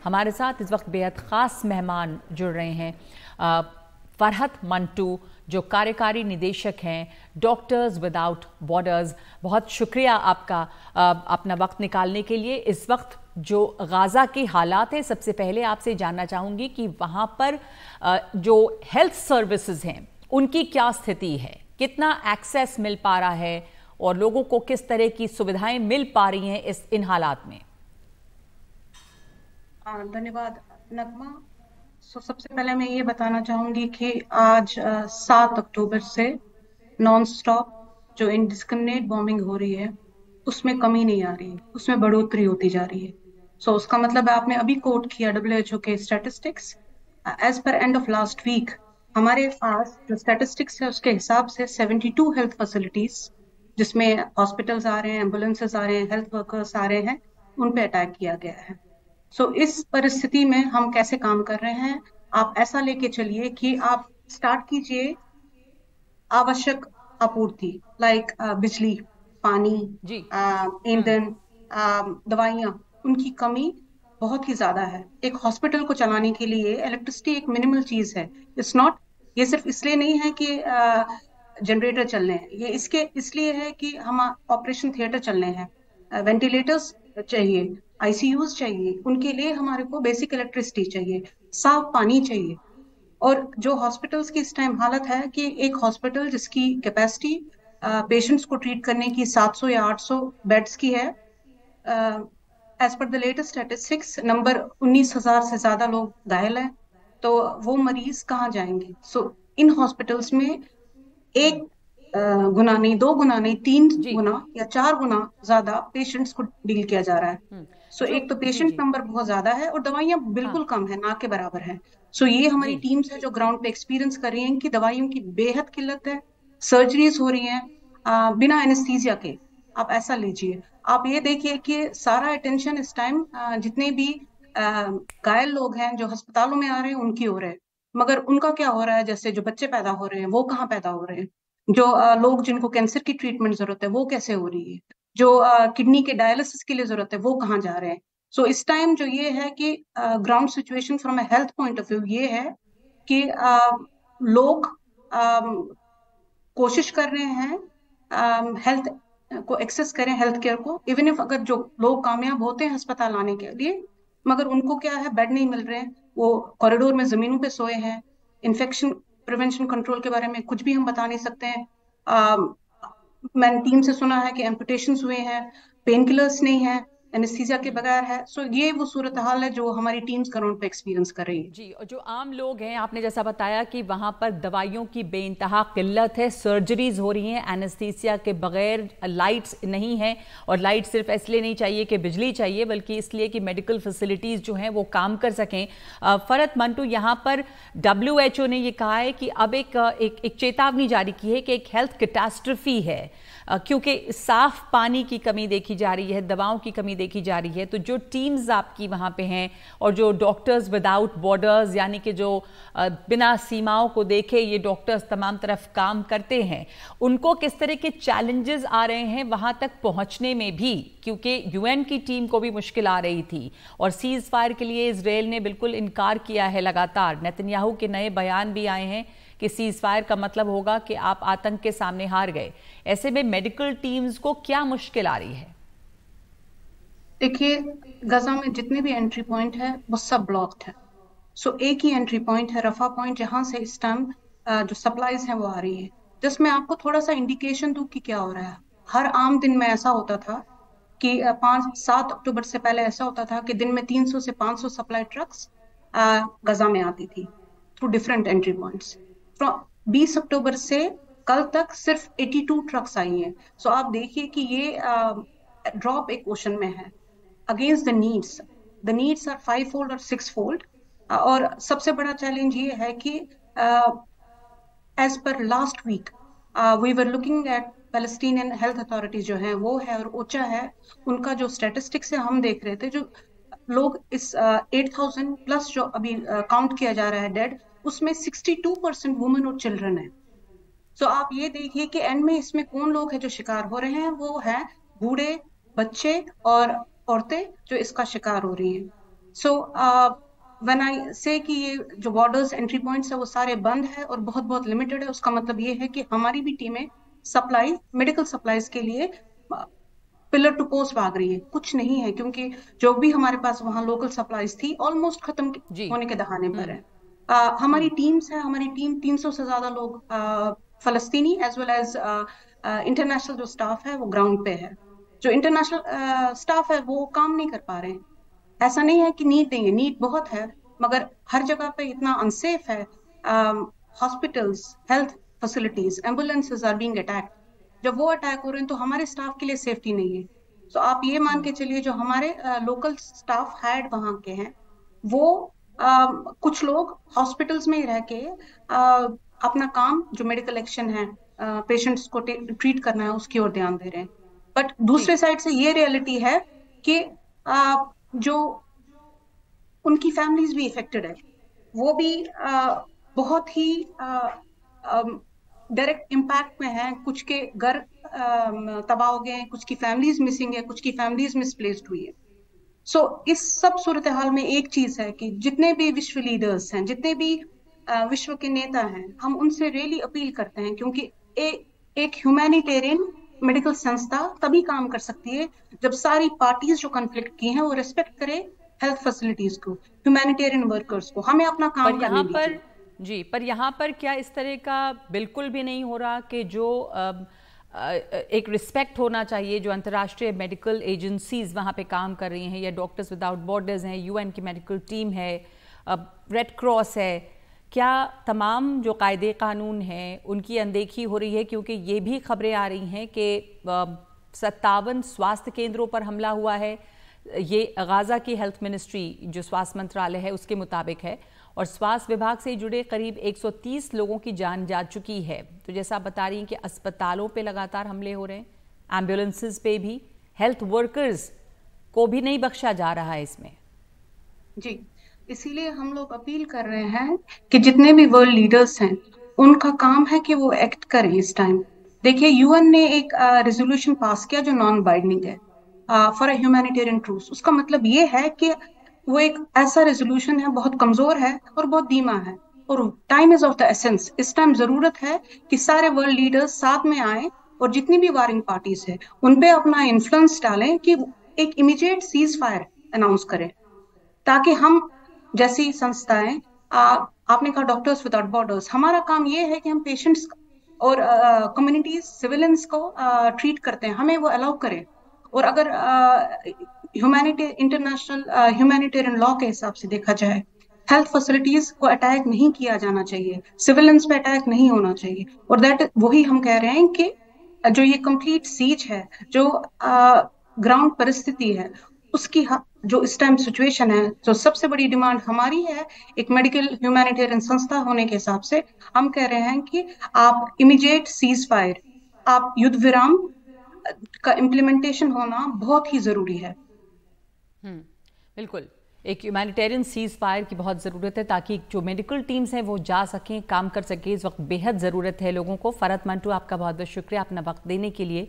हमारे साथ इस वक्त बेहद ख़ास मेहमान जुड़ रहे हैं। फरहत मंटू जो कार्यकारी निदेशक हैं डॉक्टर्स विदाउट बॉर्डर्स। बहुत शुक्रिया आपका अपना वक्त निकालने के लिए। इस वक्त जो गाज़ा के हालात हैं, सबसे पहले आपसे जानना चाहूँगी कि वहाँ पर जो हेल्थ सर्विसेज हैं उनकी क्या स्थिति है, कितना एक्सेस मिल पा रहा है और लोगों को किस तरह की सुविधाएं मिल पा रही हैं इन हालात में। धन्यवाद नगमा। सबसे पहले मैं ये बताना चाहूंगी कि आज 7 अक्टूबर से नॉन स्टॉप जो इनडिस्क्रिमिनेट बॉम्बिंग हो रही है उसमें कमी नहीं आ रही है, उसमें बढ़ोतरी होती जा रही है। उसका मतलब है, आपने अभी कोट किया WHO के statistics. As per end of last week हमारे पास जो स्टैटिस्टिक्स है उसके हिसाब से 72 हेल्थ फैसिलिटीज, जिसमें हॉस्पिटल्स आ रहे हैं, एम्बुलेंसेज आ रहे हैं, हेल्थ वर्कर्स आ रहे हैं, उन पे अटैक किया गया है। इस परिस्थिति में हम कैसे काम कर रहे हैं, आप ऐसा लेके चलिए कि आप स्टार्ट कीजिए आवश्यक आपूर्ति, लाइक बिजली, पानी, जी। ईंधन, दवाइयाँ, उनकी कमी बहुत ही ज्यादा है। एक हॉस्पिटल को चलाने के लिए इलेक्ट्रिसिटी एक मिनिमल चीज है। इट्स नॉट, ये सिर्फ इसलिए नहीं है कि जनरेटर चलने हैं, ये इसलिए है कि हम ऑपरेशन थिएटर चलने हैं, वेंटिलेटर्स चाहिए, ICUs चाहिए, उनके लिए हमारे को बेसिक इलेक्ट्रिसिटी चाहिए, साफ पानी चाहिए। और जो हॉस्पिटल्स की इस टाइम हालत है कि एक हॉस्पिटल जिसकी कैपेसिटी पेशेंट्स को ट्रीट करने की 700 या 800 बेड्स की है, as per the latest statistics number 19,000 से ज्यादा लोग घायल हैं। तो वो मरीज कहाँ जाएंगे? इन हॉस्पिटल्स में एक गुना नहीं, 2 गुना नहीं, 3 जी। गुना या 4 गुना ज्यादा पेशेंट्स को डील किया जा रहा है। जो एक तो जी पेशेंट जी नंबर बहुत ज्यादा है और दवाइयां हाँ बिल्कुल कम है, ना के बराबर है। ये हमारी जी टीम्स है जो ग्राउंड पे एक्सपीरियंस कर रही हैं कि दवाइयों की बेहद किल्लत है, सर्जरीज हो रही हैं बिना एनेस्थीसिया के। आप ऐसा लीजिए, आप ये देखिए कि सारा अटेंशन इस टाइम जितने भी घायल लोग हैं जो अस्पतालों में आ रहे हैं उनकी हो रहे हैं, मगर उनका क्या हो रहा है? जैसे जो बच्चे पैदा हो रहे हैं वो कहाँ पैदा हो रहे हैं, जो लोग जिनको कैंसर की ट्रीटमेंट जरूरत है वो कैसे हो रही है, जो किडनी के डायलिसिस के लिए जरूरत है वो कहाँ जा रहे हैं। इस टाइम जो ये है कि ground situation from a health point of view ये है कि लोग कोशिश कर रहे हैं हेल्थ को एक्सेस करें, हेल्थ केयर को, इवन इफ अगर जो लोग कामयाब होते हैं अस्पताल आने के लिए, मगर उनको क्या है, बेड नहीं मिल रहे हैं, वो कॉरिडोर में जमीनों पे सोए हैं। इन्फेक्शन प्रिवेंशन कंट्रोल के बारे में कुछ भी हम बता नहीं सकते हैं। मैंने टीम से सुना है कि एम्पुटेशंस हुए हैं, पेन किलर्स नहीं है, एनेस्थीसिया के बगैर है। ये वो सूरत हाल है जो हमारी टीम्स ग्राउंड पे एक्सपीरियंस कर रही है। जी। और जो आम लोग हैं, आपने जैसा बताया कि वहाँ पर दवाइयों की बेइंतहा किल्लत है, सर्जरीज हो रही हैं एनेस्थीसिया के बगैर, लाइट्स नहीं है। और लाइट सिर्फ इसलिए नहीं चाहिए कि बिजली चाहिए, बल्कि इसलिए कि मेडिकल फैसिलिटीज़ जो हैं वो काम कर सकें। फरहत मंटू, यहाँ पर WHO ने ये कहा है कि अब एक चेतावनी जारी की है कि एक हेल्थ कैटास्ट्रफी है, क्योंकि साफ पानी की कमी देखी जा रही है, दवाओं की कमी देखी जा रही है। तो जो टीम्स आपकी वहाँ पे हैं और जो डॉक्टर्स विदाउट बॉर्डर्स, यानी कि जो बिना सीमाओं को देखे ये डॉक्टर्स तमाम तरफ काम करते हैं, उनको किस तरह के चैलेंजेस आ रहे हैं वहाँ तक पहुँचने में भी? क्योंकि UN की टीम को भी मुश्किल आ रही थी और सीज फायर के लिए इजराइल ने बिल्कुल इनकार किया है लगातार। नेतन्याहू के नए बयान भी आए हैं कि सीज फायर का मतलब होगा कि आप आतंक के सामने हार गए। ऐसे में मेडिकल टीम्स को क्या मुश्किल आ रही है? देखिए, गजा में जितने भी एंट्री पॉइंट है वो सब ब्लॉक्ड है। एक ही एंट्री पॉइंट है, रफा पॉइंट, जहां से इस टाइम जो सप्लाईज हैं वो आ रही है। जिसमें आपको थोड़ा सा इंडिकेशन दूं कि क्या हो रहा है। हर आम दिन में ऐसा होता था कि 5-7 अक्टूबर से पहले ऐसा होता था कि दिन में 300 से 500 सप्लाई ट्रक्स गजा में आती थी थ्रू डिफरेंट एंट्री पॉइंट्स। 20 अक्टूबर से कल तक सिर्फ 82 ट्रक्स आई हैं। आप देखिए कि ये ड्रॉप एक ओशन में है against the needs. The needs are 5-fold और 6-fold। और सबसे बड़ा चैलेंज ये है कि as per last week we were looking at Palestinian health authorities जो हैं वो है, और ओचा है, उनका जो स्टेटिस्टिक्स है हम देख रहे थे, जो लोग इस 8,000 प्लस जो अभी काउंट किया जा रहा है डेड, उसमें 62% वुमेन और चिल्ड्रन है। आप ये देखिए कि एंड में इसमें कौन लोग हैं जो शिकार हो रहे हैं, वो है बूढ़े, बच्चे और औरतें जो इसका शिकार हो रही हैं। सो व्हेन आई से कि ये जो बॉर्डर्स एंट्री पॉइंट्स है वो सारे बंद है और बहुत बहुत लिमिटेड है, उसका मतलब ये है कि हमारी भी टीमें सप्लाई, मेडिकल सप्लाईज के लिए पिलर टू पोस्ट भाग रही है। कुछ नहीं है, क्योंकि जो भी हमारे पास वहाँ लोकल सप्लाईज थी ऑलमोस्ट खत्म जी। होने के दहाने पर है। हमारी टीम्स है, हमारी टीम 300 से ज्यादा लोग फलस्तीनी एज वेल एज इंटरनेशनल जो स्टाफ है वो ग्राउंड पे है। जो इंटरनेशनल स्टाफ है वो काम नहीं कर पा रहे हैं। ऐसा नहीं है कि नीड देंगे, नीड बहुत है, मगर हर जगह पे इतना अनसेफ है। Hospitals, health facilities, ambulances are being attacked. जब वो अटैक हो रहे हैं तो हमारे स्टाफ के लिए सेफ्टी नहीं है। तो आप ये मान के चलिए जो हमारे लोकल स्टाफ हायर्ड वहां के हैं वो कुछ लोग हॉस्पिटल्स में ही रह के अपना काम जो मेडिकल एक्शन है, पेशेंट्स को ट्रीट करना है, उसकी ओर ध्यान दे रहे हैं। बट दूसरे साइड से ये रियलिटी है कि जो उनकी फैमिलीज भी इफेक्टेड है, वो भी बहुत ही डायरेक्ट इम्पैक्ट में है। कुछ के घर तबाह हो गए हैं, कुछ की फैमिलीज मिसिंग है, कुछ की फैमिलीज मिसप्लेस्ड हुई है। सो इस सब सूरत हाल में एक चीज है कि जितने भी विश्व लीडर्स हैं, जितने भी विश्व के नेता हैं, हम उनसे रियली अपील करते हैं, क्योंकि एक ह्यूमैनिटेरियन मेडिकल संस्था तभी काम कर सकती है जब सारी पार्टीज जो कॉन्फ्लिक्ट की हैं वो रिस्पेक्ट करे हेल्थ फैसिलिटीज को, ह्यूमैनिटेरियन वर्कर्स को। हमें अपना काम करने दीजिए। जी, पर यहाँ पर क्या इस तरह का बिल्कुल भी नहीं हो रहा कि जो एक रिस्पेक्ट होना चाहिए, जो अंतर्राष्ट्रीय मेडिकल एजेंसीज वहाँ पे काम कर रही हैं, या डॉक्टर्स विदाउट बॉर्डर्स हैं, यूएन की मेडिकल टीम है, रेड क्रॉस है, क्या तमाम जो कायदे कानून हैं उनकी अनदेखी हो रही है? क्योंकि ये भी खबरें आ रही हैं कि 57 स्वास्थ्य केंद्रों पर हमला हुआ है। ये गाज़ा की हेल्थ मिनिस्ट्री जो स्वास्थ्य मंत्रालय है उसके मुताबिक है, और स्वास्थ्य विभाग से जुड़े करीब 130 लोगों की जान जा चुकी है। तो जैसा आप बता रही हैं कि अस्पतालों पे लगातार हमले हो रहे हैं, एम्बुलेंसेस पे भी, हेल्थ वर्कर्स को भी नहीं बख्शा जा रहा है इसमें। जी, इसीलिए हम लोग अपील कर रहे हैं कि जितने भी वर्ल्ड लीडर्स हैं उनका काम है कि वो एक्ट करें इस टाइम। देखिए, यूएन ने एक रेजोल्यूशन पास किया जो नॉन बाइंडिंग है फॉर अ ह्यूमैनिटेरियन ट्रूस। उसका मतलब ये है कि वो एक ऐसा रेजोल्यूशन है, बहुत कमजोर है और बहुत धीमा है, और time is of the essence. इस टाइम जरूरत है कि सारे वर्ल्ड लीडर्स साथ में आए और जितनी भी वारिंग पार्टीज है उन पे अपना इन्फ्लुएंस डालें कि एक इमीडिएट सीज फायर अनाउंस करें, ताकि हम जैसी संस्थाएं, आपने कहा डॉक्टर्स विदाउट बॉर्डर्स, हमारा काम ये है कि हम पेशेंट्स और कम्युनिटीज, सिविलियंस को ट्रीट करते हैं, हमें वो अलाउ करें। और अगर इंटरनेशनल ह्यूमैनिटेरियन लॉ के हिसाब से देखा जाए, हेल्थ फैसिलिटीज को अटैक नहीं किया जाना चाहिए, सिविलियंस पे अटैक नहीं होना चाहिए। और दैट वही हम कह रहे हैं कि जो ये कंप्लीट सीज है, जो ग्राउंड परिस्थिति है, उसकी जो इस टाइम सिचुएशन है, जो सबसे बड़ी डिमांड हमारी है एक मेडिकल ह्यूमैनिटेरियन संस्था होने के हिसाब से, हम कह रहे हैं कि आप इमीडिएट सीज फायर, आप युद्ध विराम का इम्प्लीमेंटेशन होना बहुत ही जरूरी है। बिल्कुल, एक ह्यूमैनिटेरियन सीज फायर की बहुत ज़रूरत है ताकि जो मेडिकल टीम्स हैं वो जा सकें, काम कर सकें। इस वक्त बेहद ज़रूरत है लोगों को। फरहत मंटू, आपका बहुत बहुत शुक्रिया अपना वक्त देने के लिए।